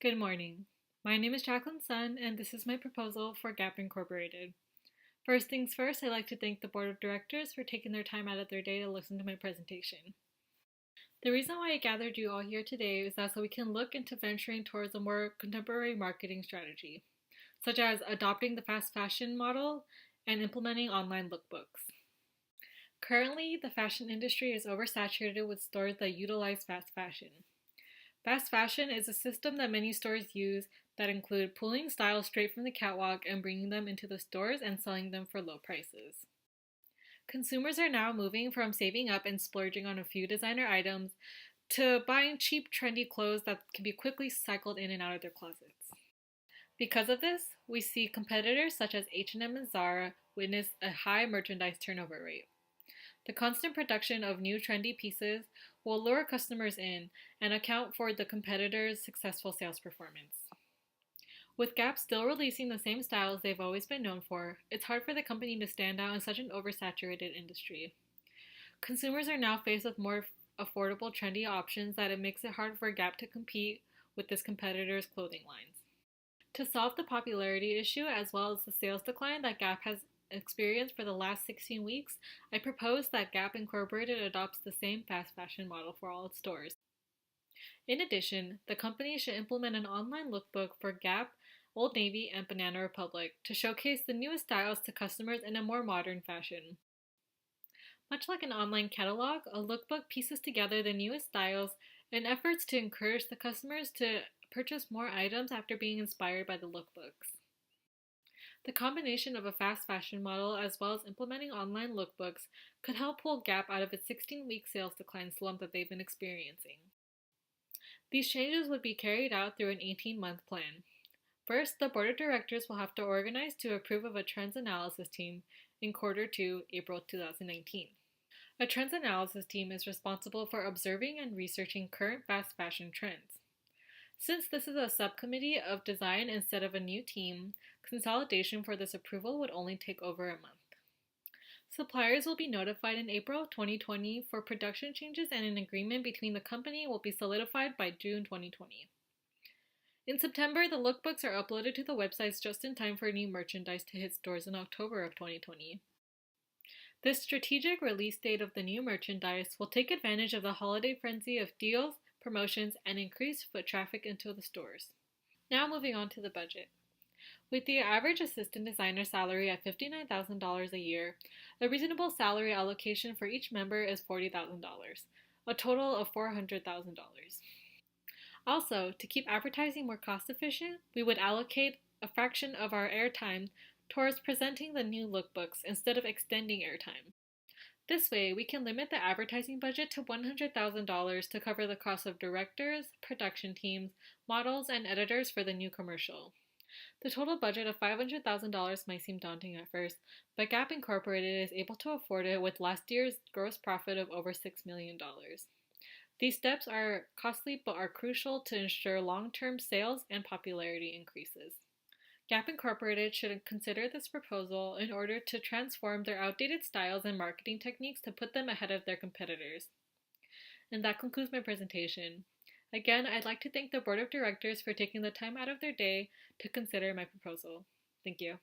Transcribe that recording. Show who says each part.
Speaker 1: Good morning. My name is Jacqueline Sun, and this is my proposal for Gap Incorporated. First things first, I'd like to thank the Board of Directors for taking their time out of their day to listen to my presentation. The reason why I gathered you all here today is that so we can look into venturing towards a more contemporary marketing strategy, such as adopting the fast fashion model and implementing online lookbooks. Currently, the fashion industry is oversaturated with stores that utilize fast fashion. Fast fashion is a system that many stores use that include pulling styles straight from the catwalk and bringing them into the stores and selling them for low prices. Consumers are now moving from saving up and splurging on a few designer items to buying cheap, trendy clothes that can be quickly cycled in and out of their closets. Because of this, we see competitors such as H&M and Zara witness a high merchandise turnover rate. The constant production of new trendy pieces will lure customers in and account for the competitors' successful sales performance. With Gap still releasing the same styles they've always been known for, it's hard for the company to stand out in such an oversaturated industry. Consumers are now faced with more affordable, trendy options that it makes it hard for Gap to compete with its competitors' clothing lines. To solve the popularity issue as well as the sales decline that Gap has experienced for the last 16 weeks, I propose that Gap Incorporated adopts the same fast fashion model for all its stores. In addition, the company should implement an online lookbook for Gap, Old Navy, and Banana Republic to showcase the newest styles to customers in a more modern fashion. Much like an online catalog, a lookbook pieces together the newest styles in efforts to encourage the customers to purchase more items after being inspired by the lookbooks. The combination of a fast fashion model as well as implementing online lookbooks could help pull Gap out of its 16-week sales decline slump that they've been experiencing. These changes would be carried out through an 18-month plan. First, the board of directors will have to organize to approve of a trends analysis team in Q2, April 2019. A trends analysis team is responsible for observing and researching current fast fashion trends. Since this is a subcommittee of design instead of a new team, consolidation for this approval would only take over a month. Suppliers will be notified in April 2020 for production changes, and an agreement between the company will be solidified by June 2020. In September, the lookbooks are uploaded to the websites just in time for new merchandise to hit stores in October of 2020. This strategic release date of the new merchandise will take advantage of the holiday frenzy of deals, promotions, and increased foot traffic into the stores. Now moving on to the budget. With the average assistant designer salary at $59,000 a year, the reasonable salary allocation for each member is $40,000, a total of $400,000. Also, to keep advertising more cost efficient, we would allocate a fraction of our airtime towards presenting the new lookbooks instead of extending airtime. This way, we can limit the advertising budget to $100,000 to cover the cost of directors, production teams, models, and editors for the new commercial. The total budget of $500,000 might seem daunting at first, but Gap Incorporated is able to afford it with last year's gross profit of over $6 million. These steps are costly but are crucial to ensure long-term sales and popularity increases. Gap Incorporated should consider this proposal in order to transform their outdated styles and marketing techniques to put them ahead of their competitors. And that concludes my presentation. Again, I'd like to thank the Board of Directors for taking the time out of their day to consider my proposal. Thank you.